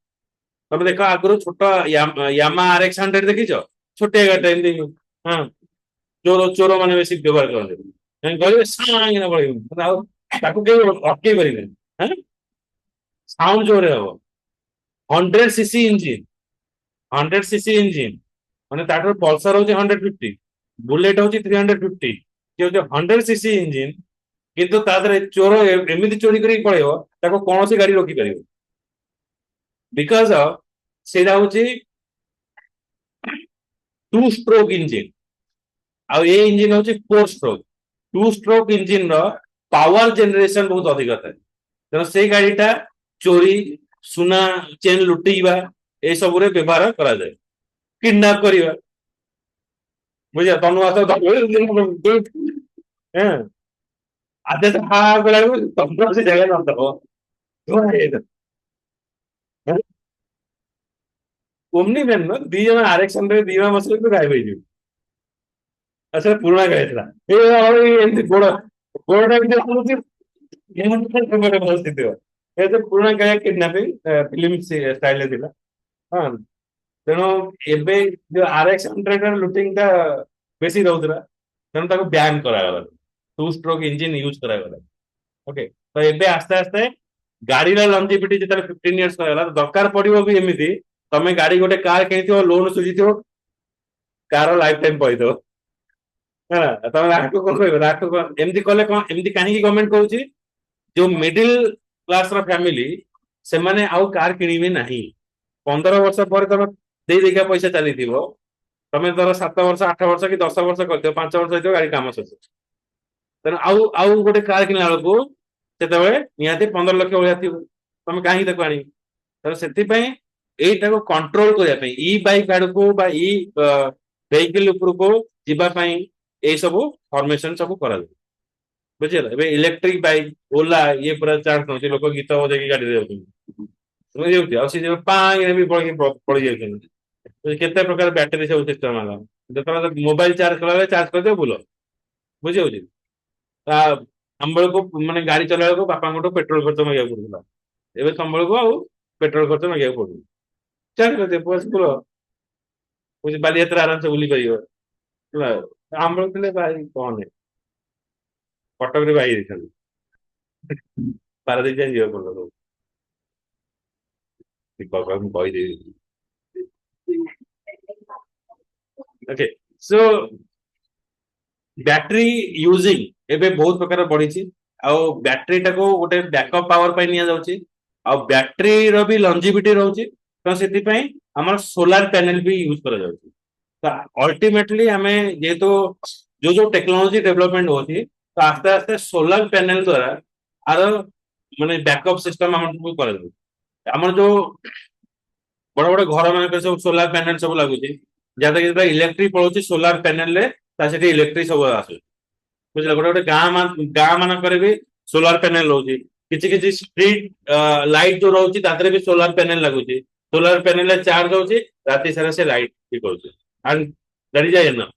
तबे देखो आगरो छोट यामा आरएक्स 100 देखिछो, छोटे गाड़ी एंदी हां चोर चोर माने बेसी व्यवहार करते हैं, गले साइन ना पड़े आउ ताको के अटके परिबे। हां साउंड जोरे हो 100 सीसी इंजन, 100 सीसी इंजन माने ताठो पल्सर होची 150, बुलेट होची 350, कि जो 100 सीसी इंजन किंतु तादरे चोर एमिति चोरी करी पळेयो ताको कोनोसी गाड़ी रोकी परिबो। बिकॉज ऑफ सेटा होची 2 स्ट्रोक इंजन आ ए इंजन होची 4 स्ट्रोक। 2 स्ट्रोक इंजन रो पावर जनरेशन बहुत अधिक था, तेणु से गाड़ीटा चोरी सुना चेन लुटिवा ए सब रे व्यवहार करा जाए, किडनैप करिवा बुझा तनु हां आधे से हा बेला तनु से जगह न दो ओमनी मैन न दी जन आरएक्स 100 दी जन बसले तो गायब हो। अच्छा पुराना गायतला ए एंती गोड़ गोड़ एंती होची ये मस्त थियो। ए तो पुराना गाय किडनैपिंग फिल्म स्टाइल रे थिला। हां तेणु एबे जो आरएक्स 100 लुटिंग टा बेसी रहउतरा, तेणु ताको बैन करागला, 2 स्ट्रोक इंजन यूज करागला। ओके तो एबे आस्ते आस्ते गाड़ी रा लंजिविटी जेतले 15 इयर्स करागला दरकार पड़िबो भी एमिति तमे गाड़ी गोटे कार किनिथिबो लोन सुझिथिबो कार लाइफ टाइम पइदो। हां तमे राखो कोन कहबो राखो एमिति कले कोन एमिति काहे की गवर्नमेंट कहउची जो मिडिल क्लास रा फैमिली से माने आउ कार किनिबे नाही। 15 वर्ष पर तमे देई देखा पैसा चलीथिबो, तमे धर 7 वर्ष 8 वर्ष कि 10 वर्ष करथिबो 5 वर्ष होइतो गाड़ी काम सस, तेन आउ आउ गोटे कार किनला बेलको सेतेबेले निहाती 15 लाख भलिया थिबो, तमे काहे ताको आनी। तो सेति पय एइटाको कंट्रोल करिया पय ई बाइक आडको बा ई वेहिकल ऊपर को जिबा पय ए सब फॉर्मेशन सब करा जाय बुझिला। एबे इलेक्ट्रिक बाइक ओला ये पूरा चार्ज नथि, लोक गीत बजे की गाड़ी रे जाउछन बुझि जाउछि आ से जे पाई रे भी पड़ी जाउछन। केते प्रकार बैटरी सब सिस्टम आला, जतरा मोबाइल चार्ज कला चार्ज कर दे बोलो बुझि जाउछि। संबल को माने गाड़ी चला को बापा को पेट्रोल खर्च मांगे पड़ुला, एबे संबल को आउ पेट्रोल खर्च मांगे पड़ु चार्ज कर दे बस बोलो बुझि बाली यात्रा आराम से बुली परियो। आंबल ଥିଲେ ଭାଇ କହନି କଟକରେ ଭାଇ ହେଇଛନ୍ତି ପାରାଦୀପ ଯାଏଁ ଯିବାକୁ ପଡିବ ସବୁ ମୁଁ କହିଦେବି। ओके सो बैटरी यूजिंग एबे बहुत प्रकार बढ़ी आउ बैटरी टाको गोटे बैकअप पावर पाई निया जाउची आउ बैटरी रो भी लंजिविटी रहउची, तो सेति पय हमर सोलर पैनल भी यूज करा जाउची। तो अल्टीमेटली हमें जेहेतु जो जो टेक्नोलॉजी डेवलपमेंट होती तो आस्ते आस्ते सोलर पैनल द्वारा आर माने बैकअप सिस्टम हम कर जो बड़ बड़ घर मान सब सोलर पैनल सब लगुच जहाँ कि इलेक्ट्रिक पड़ोसी सोलर पैनल इलेक्ट्रिक सब आस बुझे गोटे गोटे गाँ मानक भी सोलर पैनल रोचे किसी किसी स्ट्रीट लाइट जो रोचे तादरे भी सोलर पैनल लगुच सोलर पैनल चार्ज होची राति सारा से लाइट ये करुचे दैट इज एनफ।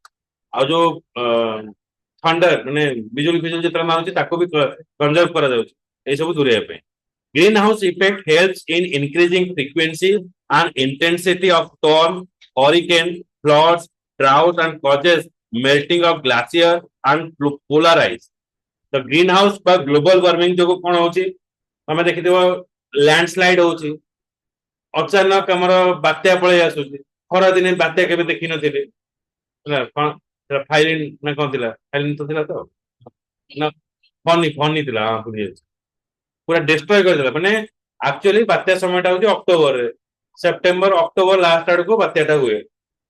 आ जो थंडर माने बिजुली फिजुली जितना मारुची ताको भी कंजर्व करा जाउची ए सब दूरे पे। Green house effect helps in increasing frequency and intensity of storm, hurricane, floods, drought and causes melting of glacier and polar ice. The greenhouse पर global warming जो कौन होची हमें देखिथिबो लैंडस्लाइड होची अचानक हमर बात्या पळे आसुची खरा दिने बात्या केबे देखि नथिले ना कोन फाइलिन ना कोन थिला फाइलिन तो थिला तो ना फनी फनी थिला हां पूरा डिस्ट्रॉय कर देला माने एक्चुअली बात्या समयटा होची अक्टोबर रे सेप्टेम्बर अक्टोबर लास्ट आड़ को बात्याटा हुए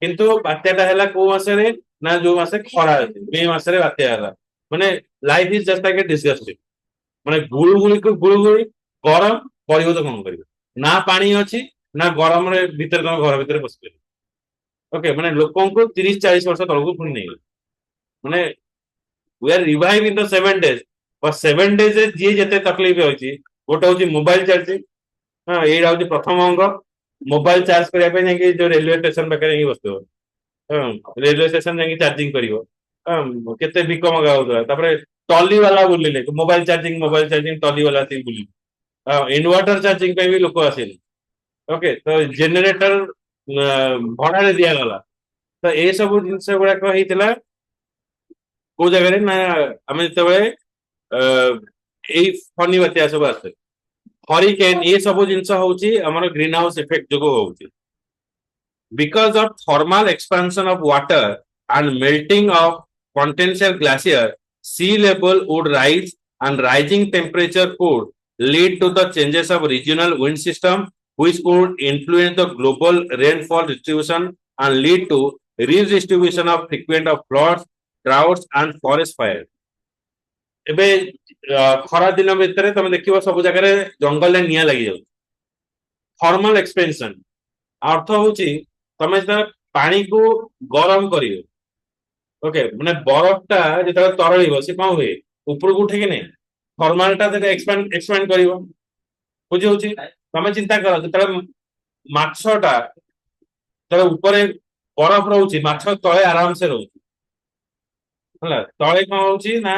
किंतु बात्याटा हैला को मास रे ନା ଯୋଉ ମାସେ ଖରା ଅଛି ମେ ମାସରେ ବାତ୍ୟା ହେଲା ମାନେ ଲାଇଫ ଇଜ ଜଷ୍ଟ ଲାଇକ ଏ ଡିସଗଷ୍ଟିଂ ମାନେ ଗୁଳୁଗୁଳି ଗରମ କରିବ ତ କଣ କରିବ ନା ପାଣି ଅଛି ନା ଗରମରେ ଭିତରେ ତମ ଘର ଭିତରେ ପଶିପାରିବ ଓକେ ମାନେ ଲୋକଙ୍କୁ 30-40 ବର୍ଷ ତଳକୁ ପୁଣି ନେଇଗଲେ ମାନେ we are reviving the 7 days but 7 days ରେ ଯିଏ ଯେତେ ତକଲିଫ ଅଛି ଗୋଟେ ହଉଛି ମୋବାଇଲ ଚାର୍ଜିଂ ହଁ ଏଇଟା ହଉଛି ପ୍ରଥମ ଅଙ୍ଗ ମୋବାଇଲ ଚାର୍ଜ କରିବା ପାଇଁ ଯାଇକି ଯୋଉ ରେଲୱେ ଷ୍ଟେସନ ପାଖରେ ଯାଇକି ବସିଥିବ ହଁ ରେଲୱେ ଷ୍ଟେସନ ଯାଇକି ଚାର୍ଜିଂ କରିବ ହଁ କେତେ ଭିକ ମଗା ହଉଥିଲା ତାପରେ ଟଲି ବାଲା ବୁଲିଲେ ମୋବାଇଲ ଚାର୍ଜିଂ ଟଲି ବାଲା ଆସିକି ବୁଲିଲେ ଇନଭର୍ଟର ଚାର୍ଜିଂ ପାଇଁ ବି ଲୋକ ଆସିଲେ ଓକେ ତ ଜେନେରେଟର ଭଡାରେ ଦିଆଗଲା ତ ଏସବୁ ଜିନିଷ ଗୁଡାକ ହେଇଥିଲା କୋଉ ଜାଗାରେ ନା ଆମେ ଯେତେବେଳେ ଅ, ଏଇ ଫନି ବାତ୍ୟା ସବୁ ଆସେ ହରିକେନ ଏ ସବୁ ଜିନିଷ ହଉଛି ଆମର ଗ୍ରୀନ ହାଉସ ଇଫେକ୍ଟ ଯୋଗୁ ହଉଛି because of thermal expansion of water and melting of continental glacier, sea level would rise and rising temperature could lead to the changes of regional wind system which could influence the global rainfall distribution and lead to redistribution of frequent of floods, droughts and forest fires. ଏବେ ଖରା ଦିନ ଭିତରେ ତମେ ଦେଖିବ ସବୁ ଜାଗାରେ ଜଙ୍ଗଲରେ ନିଆଁ ଲାଗିଯାଉଛି ଥର୍ମାଲ ଏକ୍ସପେନ୍ସନ ଅର୍ଥ ହଉଛି ତମେ ଯେତେବେଳେ ପାଣିକୁ ଗରମ କରିବ ଓକେ ମାନେ ବରଫ ଟା ଯେତେବେଳେ ତରଳିବ ସେ କଣ ହୁଏ ଉପରକୁ ଉଠେ କି ନାହିଁ ଥର୍ମାଲ ଟା ଏକ୍ସପାଣ୍ଡ କରିବ ବୁଝି ହଉଛି ତମେ ଚିନ୍ତା କର ଯେତେବେଳେ ମାଛ ଟା ଯେତେବେଳେ ଉପରେ ବରଫ ରହୁଛି ମାଛ ତଳେ ଆରାମସେ ରହୁଛି ହେଲା ତଳେ କଣ ହଉଛି ନା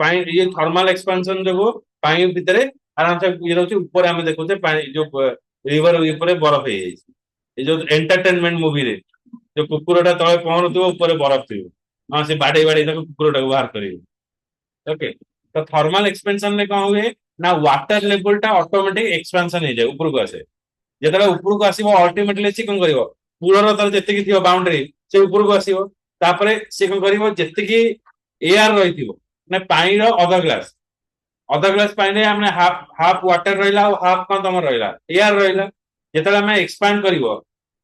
ପାଣି ଇଏ ଥର୍ମାଲ ଏକ୍ସପାନସନ ଯୋଗୁ ପାଣି ଭିତରେ ଆରାମସେ ଇଏ ରହୁଛି ଉପରେ ଆମେ ଦେଖୁଛେ ପାଣି ଯୋଉ ରିଭର ଉପରେ ବରଫ ହେଇଯାଇଛି ଏ ଯୋଉ ଏଣ୍ଟରଟେନମେଣ୍ଟ ମୁଭିରେ ଯୋଉ କୁକୁରଟା ତଳେ ପହଁରୁଥିବ ଉପରେ ବରଫ ଥିବ ହଁ ସେ ବାଡେଇ ବାଡେଇ ତାକୁ କୁକୁରଟାକୁ ବାହାର କରିବ ଓକେ ତ ଥର୍ମାଲ ଏକ୍ସପେନସନ ରେ କଣ ହୁଏ ନା ୱାଟର ଲେଭେଲ ଟା ଅଟୋମେଟିକ ଏକ୍ସପାନସନ ହେଇଯାଏ ଉପରକୁ ଆସେ ଯେତେବେଳେ ଉପରକୁ ଆସିବ ଅଲ୍ଟିମେଟଲି ସେ କଣ କରିବ କୂଳର ତାର ଯେତିକି ଥିବ ବାଉଣ୍ଡରୀ ସେ ଉପରକୁ ଆସିବ ତାପରେ ସେ କଣ କରିବ ଯେତିକି ଏୟାର ରହିଥିବ ମାନେ ପାଣିର ଅଧ ଗ୍ଲାସ ପାଣିରେ ଆମେ ହାଫ ୱାଟର ରହିଲା ଆଉ ହାଫ କଣ ତମର ରହିଲା ଏୟାର ରହିଲା ଯେତେବେଳେ ଆମେ ଏକ୍ସପାଣ୍ଡ କରିବ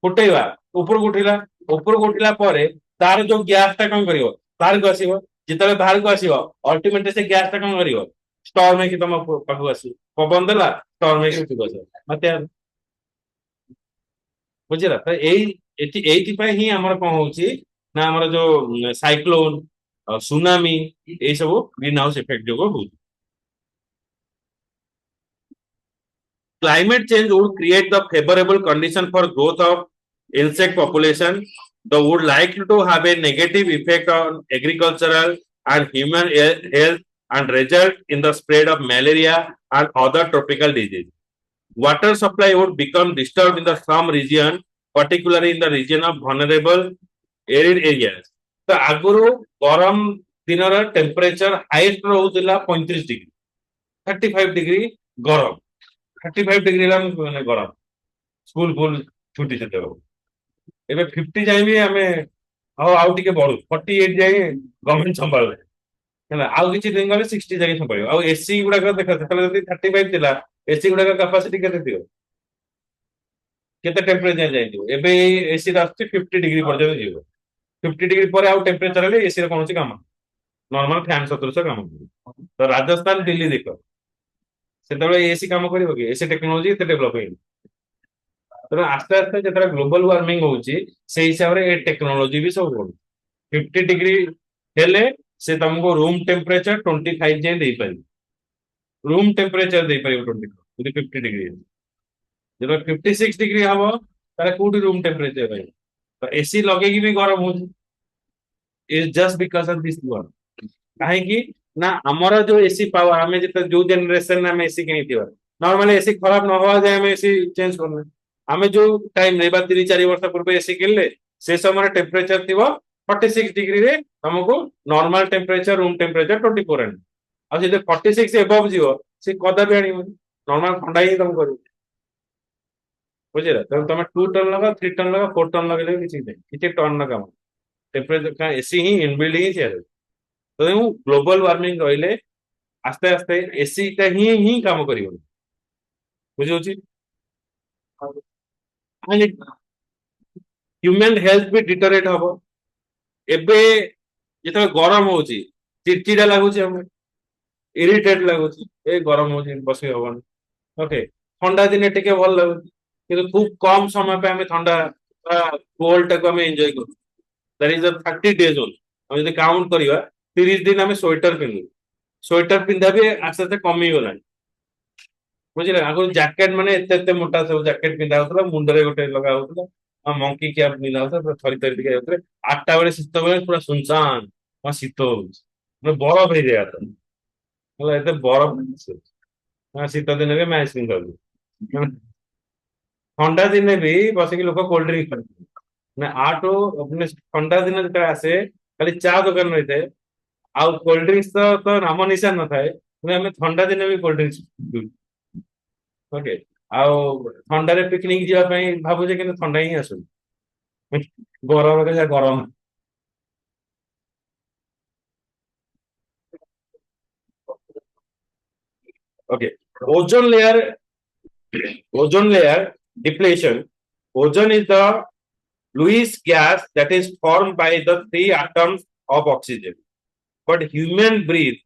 ଫୁଟେଇବା ଉପରକୁ ଉଠିଲା ପରେ ତାର ଯୋଉ ଗ୍ୟାସ ଟା କଣ କରିବ ବାହାରକୁ ଆସିବ ଯେତେବେଳେ ବାହାରକୁ ଆସିବ ଅଲ୍ଟିମେଟଲି ସେ ଗ୍ୟାସ ଟା କଣ କରିବ ଷ୍ଟର୍ମ ହେଇକି ତମ ପାଖକୁ ଆସିବ ପବନ ଦେଲା ଷ୍ଟର୍ମ ହେଇକି ଉପରକୁ ଆସିବ ମତେ ବୁଝିଲା ତ ଏଇଥିପାଇଁ ହିଁ ଆମର କଣ ହଉଛି ନା ଆମର ଯୋଉ ସାଇକ୍ଲୋନ ସୁନାମି ଏଇ ସବୁ ଗ୍ରୀନ ହାଉସ ଇଫେକ୍ଟ ଯୋଗୁ ହଉଛି climate change would create the favorable condition for growth of insect population. The would likely to have a negative effect on agricultural and human health and result in the spread of malaria and other tropical diseases. Water supply would become disturbed in the some region, particularly in the region of vulnerable arid areas. ତ ଆଗରୁ ଗରମ ଦିନର temperature highest ରହୁଥିଲା 35 degree 35 degree ଗରମ 35 degree ହେଲା ମାନେ ଗରମ school ଫୁଲ ଛୁଟି ସେତେବେଳେ ଏବେ 50 ଯାଇ ବି ଆମେ ଆଉ ଟିକେ ବଢୁ 48 ଯାଇ ଗଭର୍ଣ୍ଣମେଣ୍ଟ ସମ୍ଭାଳିଲେ ହେଲା ଆଉ କିଛି ଦିନ ଗଲେ 60 ଯାଇ ସମ୍ଭାଳିବ ଆଉ ଏସି ଗୁଡାକ ଦେଖ ସେତେବେଳେ ଯଦି 35 ଥିଲା ଏସି ଗୁଡାକ କାପାସିଟି କେତେ ଥିବ କେତେ ଟେମ୍ପରେଚର ଯାଇଥିବ ଏବେ ଏଇ ଏସି ଆସୁଛି 50 ଡିଗ୍ରୀ ପର୍ଯ୍ୟନ୍ତ ଯିବ 50 ଡିଗ୍ରୀ ପରେ ଆଉ ଟେମ୍ପରେଚର ହେଲେ ଏସିର କୌଣସି କାମ ନର୍ମାଲ ଫ୍ୟାନ ସଦୃଶ କାମ କରିବ ତ ରାଜସ୍ଥାନ ଦିଲ୍ଲୀ ଦେଖ ସେତେବେଳେ ଏସି କାମ କରିବ କି ଏସି ଟେକ୍ନୋଲୋଜି ଏତେ ଡେଭଲପ ହେଇନି ତେଣୁ ଆସ୍ତେ ଆସ୍ତେ ଯେତେବେଳେ ଗ୍ଲୋବାଲ ୱାର୍ମିଂ ହଉଛି ସେଇ ହିସାବରେ ଏ ଟେକ୍ନୋଲୋଜି ବି ସବୁ ବଢୁଛି 50 ଡିଗ୍ରୀ ହେଲେ ସେ ତମକୁ ରୁମ ଟେମ୍ପରେଚର 25 ଯାଏଁ ଦେଇପାରିବ ରୁମ ଟେମ୍ପରେଚର ଦେଇପାରିବ 25 ଯଦି 50 ଡିଗ୍ରୀ ଯେତେବେଳେ 56 ଡିଗ୍ରୀ ହବ ତାହେଲେ କୋଉଠି ରୁମ ଟେମ୍ପରେଚର ରହିବ ତ ଏସି ଲଗେଇକି ବି ଗରମ ହଉଛି is just because of this one କାହିଁକି ନା ଆମର ଯୋଉ ଏସି ପାୱାର ଆମେ ଯେତେ ଯୋଉ ଜେନେରେସନ ଆମେ ଏସି କିଣିଥିବା ନର୍ମାଲି ଏସି ଖରାପ ନ ହବା ଯାଏ ଆମେ ଏସି ଚେଞ୍ଜ କରୁନେ ଆମେ ଯୋଉ ଟାଇମରେ ବା 3-4 ବର୍ଷ ପୂର୍ବେ ଏସି କିଣିଲେ ସେ ସମୟରେ ଟେମ୍ପରେଚର ଥିବ 46 ଡିଗ୍ରୀରେ ତମକୁ ନର୍ମାଲ ଟେମ୍ପରେଚର ରୁମ ଟେମ୍ପରେଚର 24 ଆଣିବ ଆଉ ଯଦି 46 ଏବଭ ଯିବ ସେ କଦାପି ଆଣିବନି ନର୍ମାଲ ଥଣ୍ଡା ହିଁ ତମକୁ କରିବ ବୁଝିଲା ତେଣୁ ତମେ 2 ଟନ୍ ଲଗାଅ 3 ଟନ୍ ଲଗାଅ 4 ଟନ୍ ଲଗେଇଲେ ବି କିଛି ନାହିଁ କିଛି ଟନ୍ ର କାମ ଟେମ୍ପରେଚର ଏସି ହିଁ ଇନବିଲ୍ଡ ହିଁ ସେୟା ତେଣୁ ଗ୍ଲୋବାଲ ୱାର୍ମିଂ ରହିଲେ ଆସ୍ତେ ଆସ୍ତେ ଏସି ଟା ହିଁ କାମ କରିବନି ବୁଝିହଉଛି ହ୍ୟୁମାନ ହେଲ୍ଥ ବି ଡିଟୋରେଟ୍ ହବ ଏବେ ଯେତେବେଳେ ଗରମ ହଉଛି ଚିଡଚିଡା ଲାଗୁଛି, ଆମକୁ ଇରିଟେଟ ଲାଗୁଛି, ଏ ଗରମ ହଉଛି ବସି ହବନି। ଓକେ, ଥଣ୍ଡା ଦିନେ ଟିକେ ଭଲ ଲାଗୁଛି, କିନ୍ତୁ ଖୁବ କମ ସମୟ ପାଇଁ ଆମେ ଥଣ୍ଡା କୋଲ୍ଡ ଟାକୁ ଆମେ ଏନ୍ଜୟ କରୁ। That is 30 days only. ଆମେ ଯଦି କାଉଣ୍ଟ କରିବା 30 ଦିନ ଆମେ ସ୍ୱେଟର ପିନ୍ଧୁ। ସ୍ୱେଟର ପିନ୍ଧା ବି ଆସ୍ତେ ଆସ୍ତେ କମିଗଲାଣି, ବୁଝିଲେ। ଆଗରୁ ଜ୍ୟାକେଟ ମାନେ ଏତେ ଏତେ ମୋଟା ସବୁ ଜ୍ୟାକେଟ ପିନ୍ଧା ହଉଥିଲା, ମୁଣ୍ଡରେ ଗୋଟେ ଲଗା ହଉଥିଲା, ମଙ୍କି କ୍ୟାପ ପିନ୍ଧା ହଉଥିଲା, ପୁରା ଥରି ଥରି ଟିକେ ଯାଉଥିଲେ। 8ଟା ବେଳେ ଶୀତ ବେଳେ ପୁରା ସୁନସାନ, ଶୀତ ହଉଛି, ବରଫ ହେଇଯାଏ ତ ହେଲା, ଏତେ ବରଫ ଶୀତ ଦିନରେ ମ୍ୟାଚ ପିନ୍ଧନ୍ତି। ଥଣ୍ଡା ଦିନେ ବି ବସିକି ଲୋକ କୋଲ୍ଡ ଡ୍ରିଙ୍କ ଖାଆନ୍ତି। ମାନେ ଆଠୁ ମାନେ ଥଣ୍ଡା ଦିନ ଯେତେବେଳେ ଆସେ ଖାଲି ଚା ଦୋକାନ ରହିଥାଏ, ଆଉ କୋଲ୍ଡ ଡ୍ରିଙ୍କସ ତ ନାମ ନିଶାନ ନଥାଏ, କିନ୍ତୁ ଆମେ ଥଣ୍ଡା ଦିନେ ବି କୋଲ୍ଡ ଡ୍ରିଙ୍କସ ପିଉ। ଓକେ, ଆଉ ଥଣ୍ଡାରେ ପିକନିକ ଯିବା ପାଇଁ ଭାବୁଛେ କିନ୍ତୁ ଥଣ୍ଡା ହିଁ ଆସୁନି, ଗରମରେ ଯା ଗରମ। Okay, ozone layer, ozone layer depletion. Ozone is the Lewis gas that is formed by the three atoms of oxygen. But human breathe